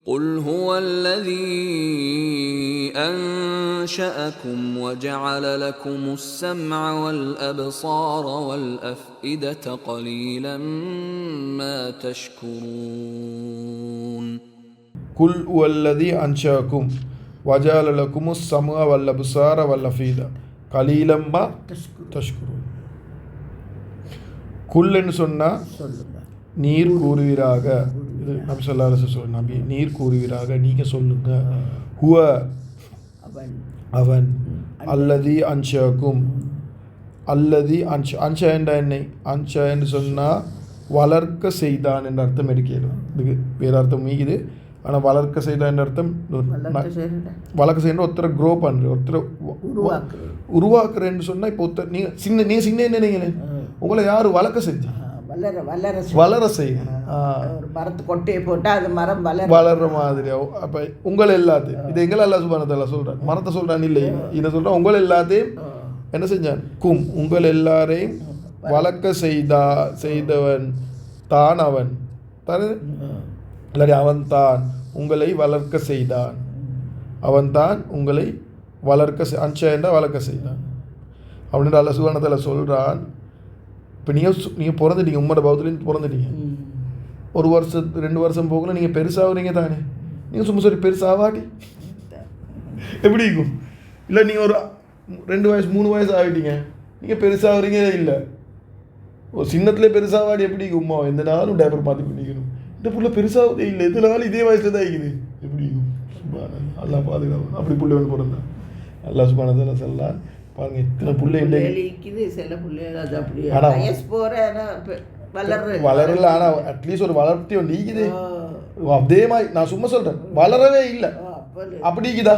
قل هو الذي أنشأكم وجعل لكم السمع والأبصار والأفئدة قليلا ما تشكرون. قل هو الذي أنشأكم وجعل لكم السمع والأبصار والأفئدة قليلا ما تشكرون. குல்ன்னு சொன்னா நீர் கூறுவீராக. இது நபி ஸல்லல்லாஹு அலைஹி வஸல்லம் நபி நீர் கூறுவீராக, நீங்க சொல்லுங்க. ஹுவ அவன், அல்லதி அன்ஷாக்கும், அல்லதி அன்ஷா என்ற என்னை அன்ஷா என்று சொன்னால் வளர்க்க செய்தான் என்ற அர்த்தம் எடுக்கலாம். இதுக்கு வேறு அர்த்தம் மீகுது. ஆனால் வளர்க்க செய்தான் என்ற அர்த்தம் வளர்க்க செய்யற ஒருத்தரை க்ரோ பண்ணுற, ஒருத்தரை உருவாக்குறேன்னு சொன்னால் இப்போ ஒருத்தர் நீங்கள் சின்ன என்னீங்களே, உங்களை யார் வளர்க்க செஞ்சா? வளர செய்ய மரத்து கொட்டையை போட்டால் அது மரம் வளர்ற மாதிரி. அப்போ உங்களை எல்லாத்தையும் இது எங்களை அல்லாஹ் சுப்ஹானஹு வ தஆலா சொல்கிறான், மரத்தை சொல்கிறான் இல்லை, இதை சொல்கிறான். உங்களை எல்லாத்தையும் என்ன செஞ்சான்? உங்கள் எல்லாரையும் வளர்க்க செய்தவன் தான் அவன் தானே, இல்லாடி அவன் தான் உங்களை வளர்க்க செய்தான். அவன் தான் உங்களை வளர்க்க அன்ஷா என்றால் வளர்க்க செய்தான் அப்படின்ற அல்லாஹ் சுப்ஹானஹு வ தஆலா சொல்கிறான். இப்போ நீங்கள் பிறந்துட்டீங்க, உம்மோட பௌத்திலேருந்து பிறந்துட்டீங்க. 1 வருஷம் 2 வருஷம் போகல நீங்கள் பெருசாகிறீங்க தானே. நீங்கள் சும்மா சரி பெருசாகாட்டி எப்படி இருக்கும்? இல்லை நீங்கள் ஒரு 2 வயசு 3 வயசு ஆகிட்டீங்க, நீங்கள் பெருசாகிறீங்க இல்லை. ஒரு சின்னத்துலேயே பெருசாகாடி எப்படி இருக்கும்? உம்மா எந்த நாளும் டேப்பர் மாற்றி பண்ணிக்கணும். இந்த புள்ள பெருசாகதே இல்லை, எந்த நாளும் இதே வயசில் தான் இருக்குது. எப்படி இருக்கும்? அல்லா பாதுகாப்பு. அப்படி புள்ள வந்து பிறந்தா அல்லாஹ் சுப்ஹானஹு வ தஆலா சொல்லலாம். பாருங்க எத்தனை பிள்ளை வளரல. ஆனால் அட்லீஸ்ட் ஒரு வளர்த்தி ஒன்று ஈக்குது. அதே மாதிரி நான் சும்மா சொல்கிறேன், வளரவே இல்லை அப்படி ஈக்குதா?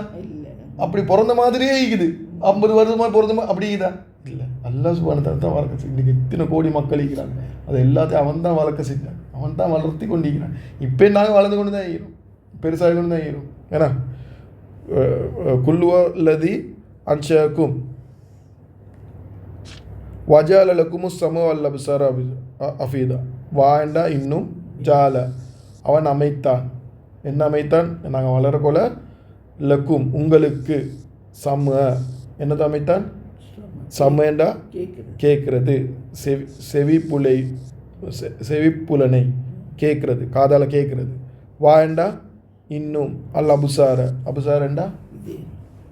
அப்படி பிறந்த மாதிரியே ஈக்குது. 50 வருஷமாக பிறந்த மாதிரி அப்படி ஈக்குதா? இல்லை. அல்லாஹ் சுப்ஹானஹு வ தஆலா தான் வளர்க்க செஞ்சு. இன்றைக்கி இத்தனை கோடி மக்கள் ஈக்கிறாங்க, அது எல்லாத்தையும் அவன் தான் வளர்க்க செஞ்சான், அவன் தான் வளர்த்தி கொண்டு ஈக்கிறான். இப்போ நாங்கள் வளர்ந்து கொண்டு தான் ஈக்கிறோம், பெருசாக கொண்டு தான் ஈக்கிறோம். ஏன்னா குல்லுவ லதி அன்ஷாக்கும் வஜால லக்குமு சமு வல் அப்சார அஃபீதா. வாண்டா இன்னும் ஜால அவன் அமைத்தான். என்ன அமைத்தான்? நாங்கள் வளரக்கொள்ள லக்கும் உங்களுக்கு சம என்னது அமைத்தான்? சமேண்டா கேட்குறது, செவிப்புலனை கேட்குறது, காதால் கேட்குறது. வாண்டா இன்னும் அல் அபுசார அபுசாரண்டா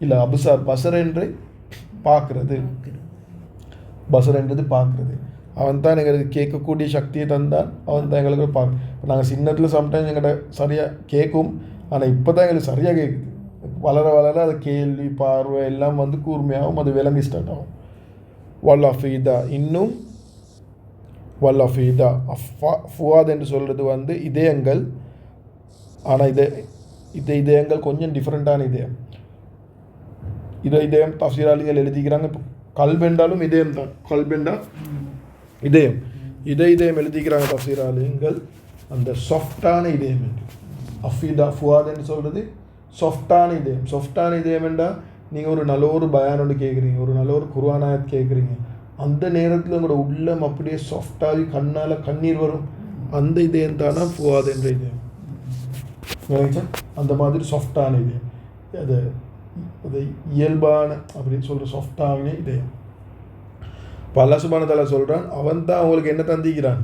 இல்லை அபுசார் பசர் என்று பார்க்குறது, பசர் என்றது பார்க்குறது. அவன் தான் எங்களுக்கு கேட்கக்கூடிய சக்தியை தந்தான், அவன் தான் எங்களுக்கு பார்க்க. இப்போ நாங்கள் சின்னத்தில் சம்டைம்ஸ் எங்கள்கிட்ட சரியாக கேட்கும், ஆனால் இப்போ தான் எங்களுக்கு சரியாக கேட்குது. வளர வளர அது கேள்வி பார்வை எல்லாம் வந்து கூர்மையாகவும் அது விளங்கி ஸ்டார்ட் ஆகும். வல்லஃபீதா இன்னும் வல்லஃபீதா ஃபுவாத் என்று சொல்கிறது வந்து இதயங்கள். ஆனால் இதயங்கள் கொஞ்சம் டிஃப்ரெண்ட்டான இதயம். இதயம் தஃசீராளிகள் எழுதிக்கிறாங்க. இப்போ கல்பெண்டாலும் இதயம் தான், கல்பெண்டா இதயம், இதயம் எழுதிக்கிறாங்க தஃசீராளிகள். அந்த சாஃப்டான இதயம் என்று அஃபீதா ஃபுவாத் என்று சொல்கிறது சாஃப்டான இதயம். சாஃப்டான இதயம் என்றால் நீங்கள் ஒரு நல்ல ஒரு பயான் ஒன்று கேட்குறீங்க, ஒரு நல்ல ஒரு குர்ஆனாயத் கேட்குறீங்க, அந்த நேரத்தில் உங்களோட உள்ளம் அப்படியே சாஃப்டாகி கண்ணால் கண்ணீர் வரும். அந்த இதயம் தானா ஃபுவாத் என்ற இதயம். அந்த மாதிரி சாஃப்டான இதயம், அது அது இயல்பான அப்படின்னு சொல்கிற சாஃப்டான இதயம். இப்போ அல்லாஹ் சுப்ஹானஹு வ தஆலா சொல்கிறான், அவன் தான் உங்களுக்கு என்ன தந்திக்கிறான்?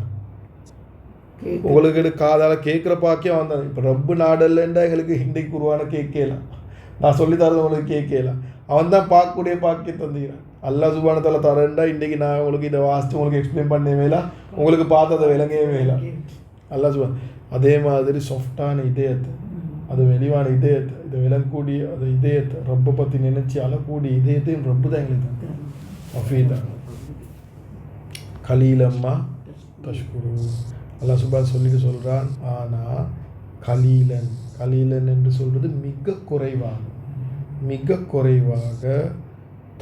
உங்களுக்கு காதால் கேட்குற பாக்கியம் அவன் தான். இப்போ ரப்பு நாடல்லண்டா எங்களுக்கு ஹிந்தி குருவான கேட்கலாம், நான் சொல்லித்தரது உங்களுக்கு கேட்கலாம். அவன் தான் பார்க்கக்கூடிய பாக்கியம் தந்திக்கிறான். அல்லாஹ் சுப்ஹானஹு வ தஆலா தரேன்டா இன்றைக்கி நான் உங்களுக்கு இதை வாசித்து உங்களுக்கு எக்ஸ்பிளைன் பண்ணவே இல்லை, உங்களுக்கு பார்த்து அதை விளங்கவே இல்லை. அல்லாஹ் சுப்ஹானஹு அதே மாதிரி சாஃப்டான இதயத்தை, அது வெளிவான இதயத்தை, இதை விளங்கக்கூடிய அந்த இதயத்தை, ரப்பை பற்றி நினைச்சி அழக்கூடிய இதயத்தையும் ரப்பு தான் எங்களுக்கு தந்தான். அஃபீதா கலீலம்மா தஷ்குரு. அல்லாஹ் சுப்ஹானஹு சொல்லிட்டு சொல்கிறான். ஆனால் கலீலன் என்று சொல்கிறது மிக குறைவாக.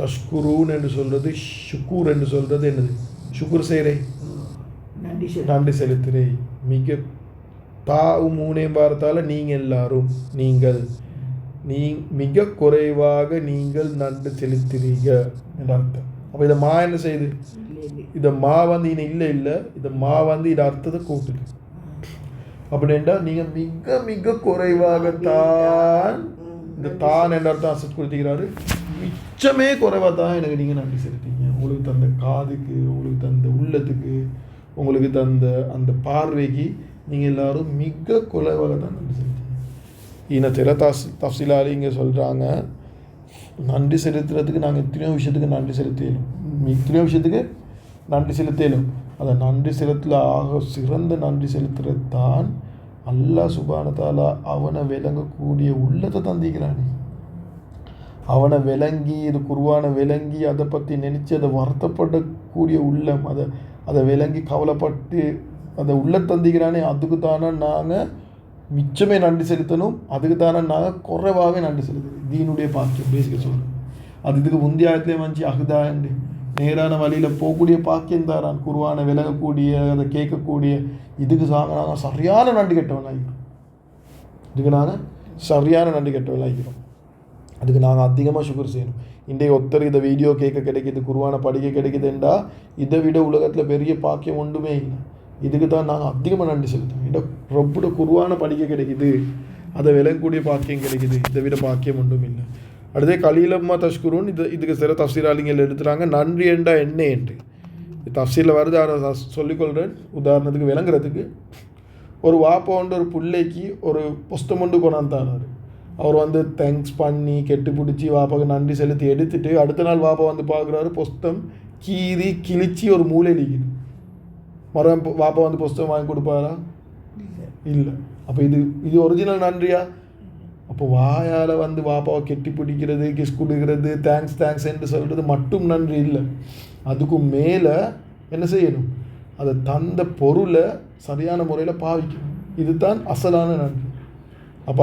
தஷ்குரூன் என்று சொல்கிறது, ஷுக்கூர் என்று சொல்கிறது என்னது? ஷுக்கூர் செய்கிறே, நன்றி செலுத்துகிறே. மூணையும் பார்த்தால நீங்கள் எல்லாரும் மிக குறைவாக நீங்கள் நன்றி செலுத்துறீங்க என்ற அர்த்தம். அப்போ இதை மா என்ன செய்யுது? இதை மா வந்து இன்னும் இல்லை, இதை மா வந்து இதை அர்த்தத்தை கூட்டுது. அப்படின்னா நீங்கள் மிக மிக குறைவாகத்தான் இந்த தான் என்ற அர்த்தம் அசட் கொடுத்துக்கிறாரு. மிச்சமே குறைவாக தான் எனக்கு நீங்கள் நன்றி செலுத்தீங்க. உங்களுக்கு தந்த காதுக்கு, உங்களுக்கு தந்த உள்ளத்துக்கு, உங்களுக்கு தந்த அந்த பார்வைக்கு நீங்கள் எல்லாரும் மிக குறைவாக தான் நன்றி செலுத்தீங்க. இனத்தில தஃசீலாலி இங்கே சொல்கிறாங்க, நன்றி செலுத்துறதுக்கு நாங்கள் எத்தனையோ விஷயத்துக்கு நன்றி செலுத்தலும், எத்தனையோ விஷயத்துக்கு நன்றி செலுத்தலும். அதை நன்றி செலுத்தல ஆக சிறந்த நன்றி செலுத்துறது தான் அல்லாஹ் சுப்ஹானஹு வ தஆலா அவனை விளங்கக்கூடிய உள்ளத்தை தந்திக்கிறானே. அவனை விளங்கி, இது குர்ஆனை விளங்கி அதை பற்றி நினச்சி அதை வருத்தப்படக்கூடிய உள்ளம், அதை விளங்கி கவலைப்பட்டு அதை உள்ள தந்திக்கிறானே, அதுக்கு தானே நாங்கள் மிச்சமே நன்றி செலுத்தணும். அதுக்கு தானே நாங்கள் குறைவாகவே நன்றி செலுத்தணும். தீனுடைய பாக்கியம் பேசிக்க சொல்கிறோம். அது இதுக்கு முந்தியாயத்திலே வந்துச்சு அகுதாண்டு நேரான வழியில் போகக்கூடிய பாக்கியம் தாரான். குர்ஆனை விளங்கக்கூடிய, அதை கேட்கக்கூடிய, இதுக்கு நாங்கள் சரியான நன்றி கெட்டவனாகிறோம். இதுக்கு நாங்கள் சரியான நன்றி கெட்டவனாகிறோம். அதுக்கு நாங்கள் அதிகமாக சுகர் செய்யணும். இன்றைய ஒருத்தர் இதை வீடியோ கேட்க கிடைக்கிது, குர்ஆனை படிக்க கிடைக்குதுண்டா இதை விட உலகத்தில் பெரிய பாக்கியம் ஒன்றுமே இல்லை. இதுக்கு தான் நாங்கள் அதிகமாக நன்றி செலுத்தணும். இந்த ரொப்போட குர்ஆனை படிக்க கிடைக்குது, அதை விளங்கக்கூடிய பாக்கியம் கிடைக்குது, இதை விட பாக்கியம் ஒன்றும் இல்லை. அடுத்தே கலீலம்மா தஷ்குருன், இதுக்கு சில தஃசீராளிகள் எடுத்துகிறாங்க. நன்றி என்றா என்ன என்று தஃசீரில் வருது, அதை சொல்லிக்கொள்கிறேன் உதாரணத்துக்கு விளங்குறதுக்கு. ஒரு வாப்பா வந்து ஒரு பிள்ளைக்கு ஒரு புஸ்தம் ஒன்று கொண்டாந்தார். அவர் வந்து தேங்க்ஸ் பண்ணி கெட்டு பிடிச்சி வாப்பாவுக்கு நன்றி செலுத்தி எடுத்துட்டு அடுத்த நாள் வாப்பா வந்து பார்க்குறாரு, புஸ்தம் கீறி கிழிச்சி ஒரு மூலை லீக்குது. மரம் வாப்பா வந்து புஸ்தகம் வாங்கி கொடுப்பாரா? இல்லை. அப்போ இது ஒரிஜினல் நன்றியா? அப்போ வாயால் வந்து வாப்பாவை கெட்டி பிடிக்கிறது, கிஸ் கொடுக்கிறது, தேங்க்ஸ் என்று சொல்கிறது மட்டும் நன்றி இல்லை. அதுக்கும் மேலே என்ன செய்யணும்? அதை தந்த பொருளை சரியான முறையில் பாவிக்கணும். இதுதான் அசலான நன்றி. அப்போ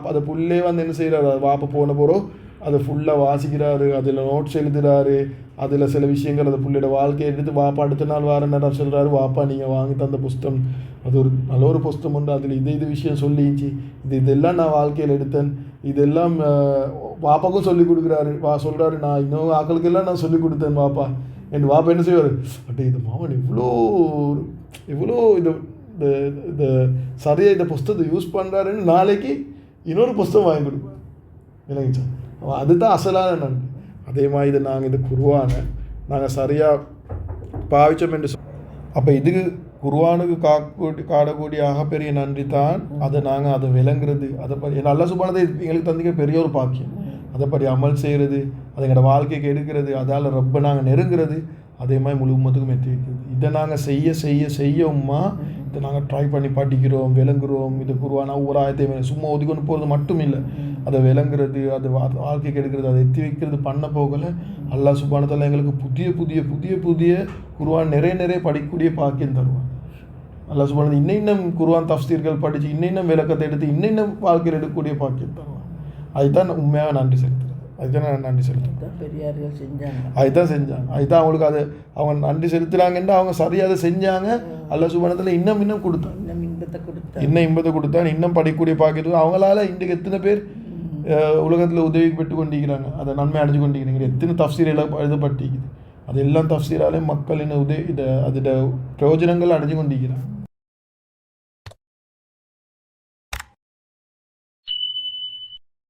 அதை புள்ளே வந்து என்ன செய்கிறாரு? வாப்பா போன போகிறோம் அதை ஃபுல்லாக வாசிக்கிறாரு, அதில் நோட்ஸ் எழுதுகிறாரு, அதில் சில விஷயங்கள் அதை புள்ளையோட வாழ்க்கையை எடுத்து வாப்பா அடுத்த நாள் வார நேரம் சொல்கிறாரு, வாப்பா நீங்கள் வாங்கி தந்த புஸ்தகம் அது ஒரு நல்ல ஒரு புஸ்தகம் உண்டு, அதில் இது விஷயம் சொல்லிச்சு, இதெல்லாம் நான் வாழ்க்கையில் எடுத்தேன், இதெல்லாம் வாப்பாவுக்கும் சொல்லிக் கொடுக்குறாரு. சொல்கிறாரு, நான் இன்னும் ஆக்களுக்கெல்லாம் நான் சொல்லிக் கொடுத்தேன் வாப்பா. என் வாப்பா என்ன செய்வார்? இது மாமன் இவ்வளோ இந்த சரியாக இந்த புஸ்தகத்தை யூஸ் பண்ணுறாருன்னு நாளைக்கு இன்னொரு புஸ்தகம் வாங்கி கொடுப்பார். இல்லைங்க சார், அதுதான் அசலான நன்றி. அதே மாதிரி இதை நாங்கள் இந்த குர்ஆனை நாங்கள் சரியாக பாவிச்சோம் என்று அப்போ இதுக்கு குர்ஆனுக்கு காடக்கூடிய ஆகப்பெரிய நன்றி தான் அதை விளங்குறது. அதை பற்றி அல்லாஹ் சுப்ஹானஹு வ தஆலா எங்களுக்கு தந்திக்க பெரிய ஒரு பாக்கியம். அதை பற்றி அமல் செய்கிறது, அதை எங்களோட வாழ்க்கைக்கு எடுக்கிறது, அதால் ரொம்ப நாங்கள் நெருங்கிறது, அதே மாதிரி முழு உம்மத்துக்கும் எத்தி வைக்கிறது. இதை நாங்கள் செய்யவுமா இதை நாங்கள் ட்ரை பண்ணி படிக்கிறோம், விளங்குறோம். இது குர்ஆனா ஒரு ஆயத்தை சும்மா ஒதுக்கொண்டு போகிறது மட்டும் இல்லை, அதை விளங்குறது, அது வாழ்க்கைக்கு எடுக்கிறது, அதை எத்தி வைக்கிறது பண்ண போகலை. அல்லாஹ் சுப்ஹானஹு வ தஆலா எங்களுக்கு புதிய குர்ஆன் நிறைய படிக்கக்கூடிய பாக்கியம் தருவான். அல்லாஹ் சுப்ஹானஹு இன்னும் குர்ஆன் தஃசீர்கள் படித்து இன்னும் விளக்கத்தை எடுத்து இன்னும் வாழ்க்கையில் எடுக்கக்கூடிய பாக்கியம் தருவான். அதுதான் உண்மையாக நன்றி செலுத்துறது. அதுதான் நான் நன்றி செலுத்துறேன். பெரியார்கள் செஞ்சாங்க, அதுதான் செஞ்சாங்க. அதுதான் அவங்களுக்கு அவங்க நன்றி செலுத்துகிறாங்கன்னு அவங்க சரியாக அதை செஞ்சாங்க. அல்லாஹ் சுப்ஹானஹு வ தஆலா இன்னும் கொடுத்தான், இன்னும் இன்பத்தை கொடுத்தான், இன்னும் படிக்கக்கூடிய பாக்கியத்துக்கு அவங்களால இன்றைக்கு எத்தனை பேர் உலகத்தில் உதவி பெற்று கொண்டிருக்கிறாங்க, அதை நன்மை அடைஞ்சு கொண்டிருக்கிறாங்க. எத்தனை தஃசீர் எழுதப்பட்டிருக்குது, அது எல்லாம் தஃசீராலே மக்களின் அதோட பிரயோஜனங்கள் அடைஞ்சு கொண்டிருக்கிறாங்க.